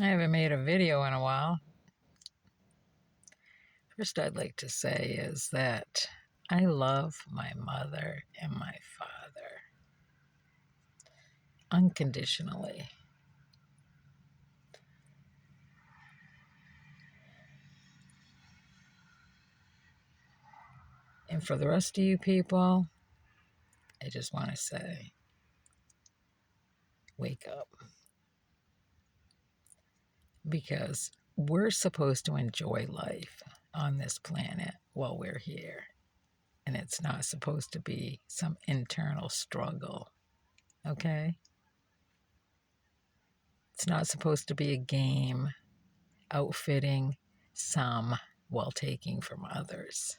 I haven't made a video in a while. First, I'd like to say is that I love my mother and my father unconditionally. And for the rest of you people, I just want to say, wake up. Because we're supposed to enjoy life on this planet while we're here. And it's not supposed to be some internal struggle, okay? It's not supposed to be a game outfitting some while taking from others.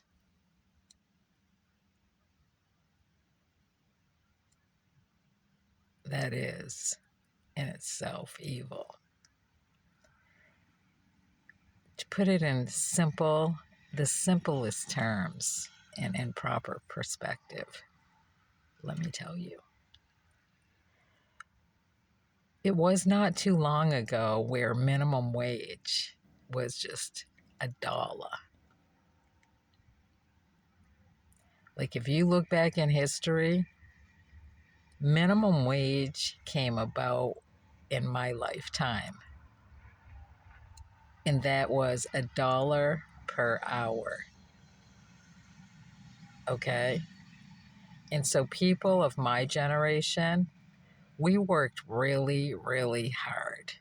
That is in itself evil. To put it in the simplest terms and in proper perspective, let me tell you. It was not too long ago where minimum wage was just $1. Like if you look back in history, minimum wage came about in my lifetime. And that was $1 per hour. Okay? And so people of my generation, we worked really, really hard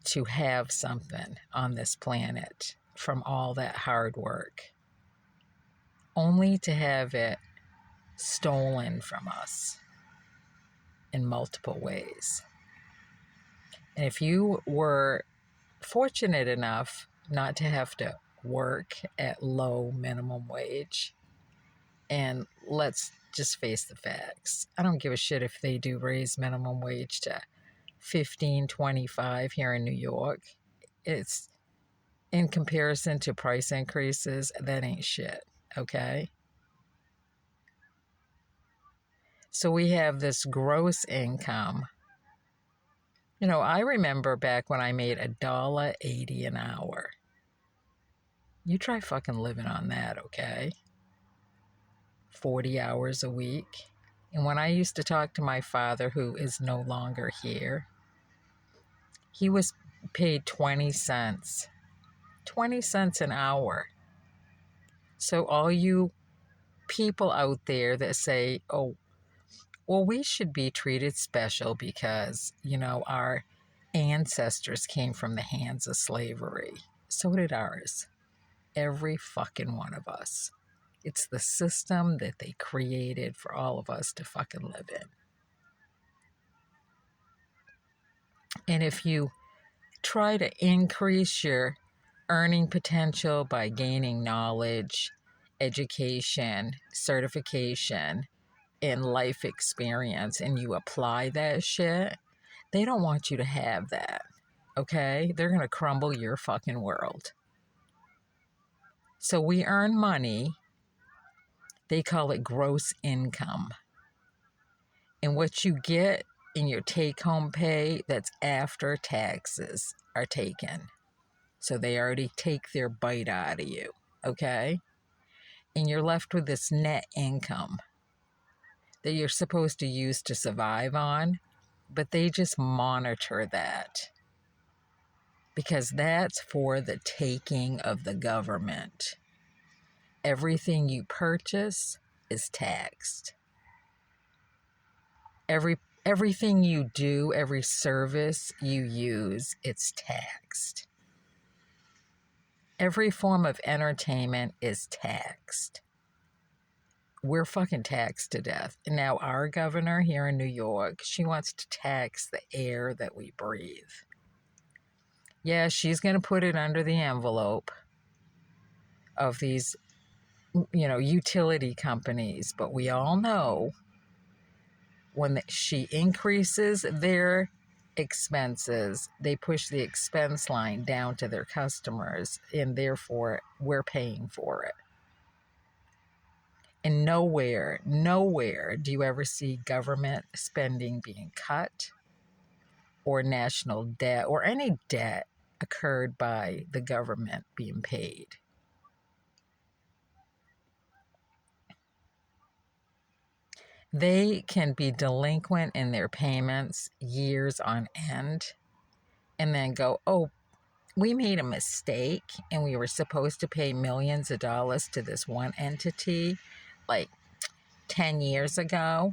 to have something on this planet from all that hard work, only to have it stolen from us in multiple ways. And if you were fortunate enough not to have to work at low minimum wage, and let's just face the facts, I don't give a shit if they do raise minimum wage to $15.25 here in New York. It's in comparison to price increases, that ain't shit, okay? So we have this gross income. You know, I remember back when I made $1.80 an hour. You try fucking living on that, okay? 40 hours a week. And when I used to talk to my father, who is no longer here, he was paid 20 cents. 20 cents an hour. So all you people out there that say, oh, well, we should be treated special because, you know, our ancestors came from the hands of slavery. So did ours. Every fucking one of us. It's the system that they created for all of us to fucking live in. And if you try to increase your earning potential by gaining knowledge, education, certification, and life experience, and you apply that shit, they don't want you to have that, okay? They're going to crumble your fucking world. So we earn money. They call it gross income. And what you get in your take-home pay, that's after taxes are taken. So they already take their bite out of you, okay? And you're left with this net income that you're supposed to use to survive on, but they just monitor that because that's for the taking of the government. Everything you purchase is taxed. Everything you do, every service you use, it's taxed. Every form of entertainment is taxed. We're fucking taxed to death. And now our governor here in New York, she wants to tax the air that we breathe. Yeah, she's going to put it under the envelope of these, you know, utility companies. But we all know when she increases their expenses, they push the expense line down to their customers, and therefore we're paying for it. And nowhere do you ever see government spending being cut or national debt or any debt occurred by the government being paid. They can be delinquent in their payments years on end and then go, oh, we made a mistake and we were supposed to pay millions of dollars to this one entity like 10 years ago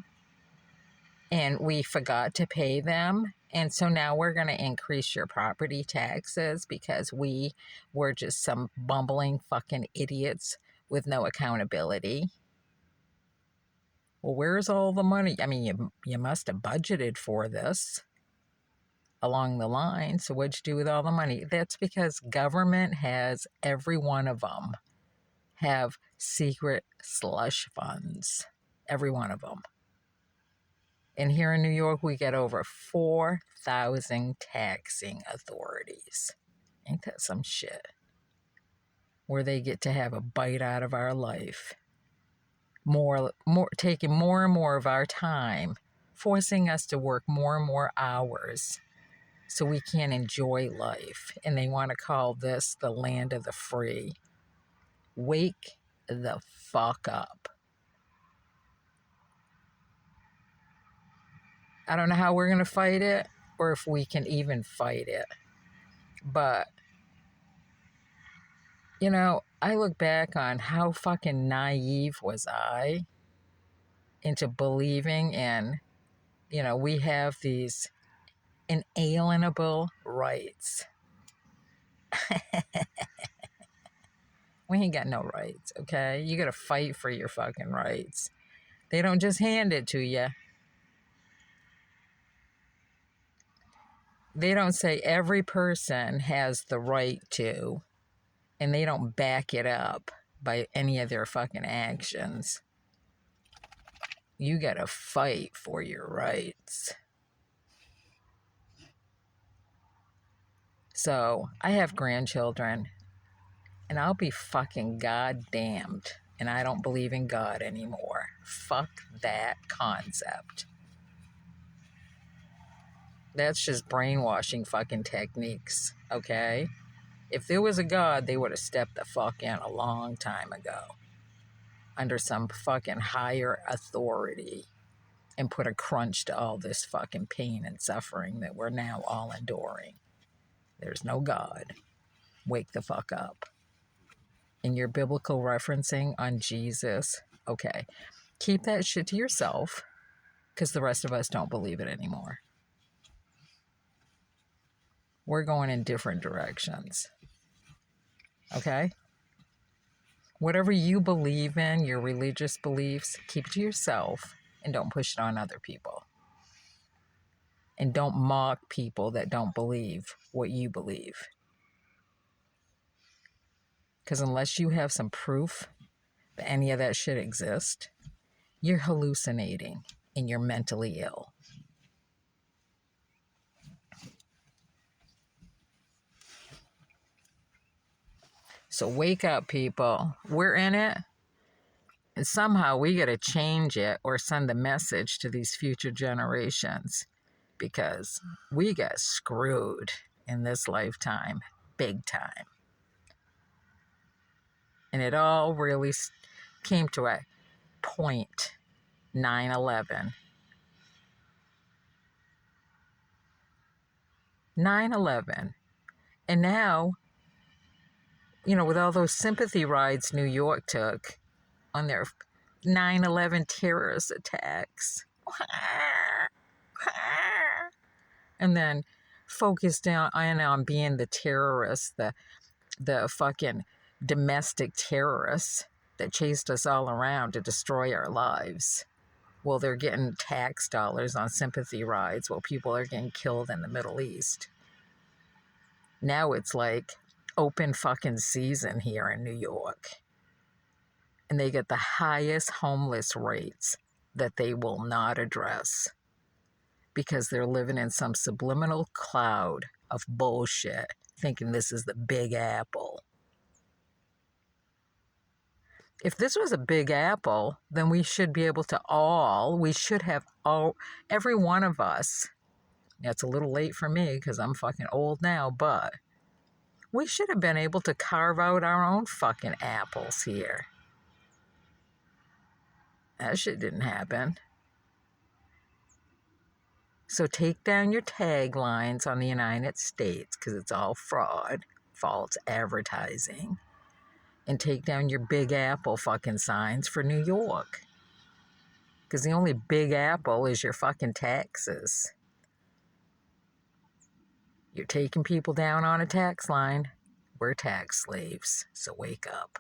and we forgot to pay them. And so now we're going to increase your property taxes because we were just some bumbling fucking idiots with no accountability. Well, where's all the money? I mean, you must have budgeted for this along the line. So what'd you do with all the money? That's because government has, every one of them have secret slush funds. Every one of them. And here in New York, we get over 4,000 taxing authorities. Ain't that some shit? Where they get to have a bite out of our life. More, taking more and more of our time, forcing us to work more and more hours so we can enjoy life. And they want to call this the land of the free. Wake the fuck up. I don't know how we're going to fight it or if we can even fight it. But, you know, I look back on how fucking naive was I into believing in, you know, we have these inalienable rights. We ain't got no rights, okay? You got to fight for your fucking rights. They don't just hand it to you. They don't say every person has the right to, and they don't back it up by any of their fucking actions. You got to fight for your rights. So, I have grandchildren, and I'll be fucking goddamned, and I don't believe in God anymore. Fuck that concept. That's just brainwashing fucking techniques, okay? If there was a God, they would have stepped the fuck in a long time ago under some fucking higher authority and put a crunch to all this fucking pain and suffering that we're now all enduring. There's no God. Wake the fuck up. And your biblical referencing on Jesus, okay, keep that shit to yourself because the rest of us don't believe it anymore. We're going in different directions. Okay? Whatever you believe in, your religious beliefs, keep it to yourself and don't push it on other people. And don't mock people that don't believe what you believe. Because unless you have some proof that any of that shit exists, you're hallucinating and you're mentally ill. So wake up, people. We're in it. And somehow we got to change it or send a message to these future generations because we got screwed in this lifetime, big time. And it all really came to a point, 9/11. 9/11. And now, you know, with all those sympathy rides New York took on their 9/11 terrorist attacks. And then focused on being the terrorists, the fucking domestic terrorists that chased us all around to destroy our lives. Well, they're getting tax dollars on sympathy rides while people are getting killed in the Middle East. Now it's like open fucking season here in New York. And they get the highest homeless rates that they will not address because they're living in some subliminal cloud of bullshit, thinking this is the Big Apple. If this was a Big Apple, then we should be able to every one of us It's a little late for me because I'm fucking old now, but we should have been able to carve out our own fucking apples here. That shit didn't happen. So take down your taglines on the United States because it's all fraud, false advertising. And take down your Big Apple fucking signs for New York. Because the only Big Apple is your fucking taxes. You're taking people down on a tax line. We're tax slaves, so wake up.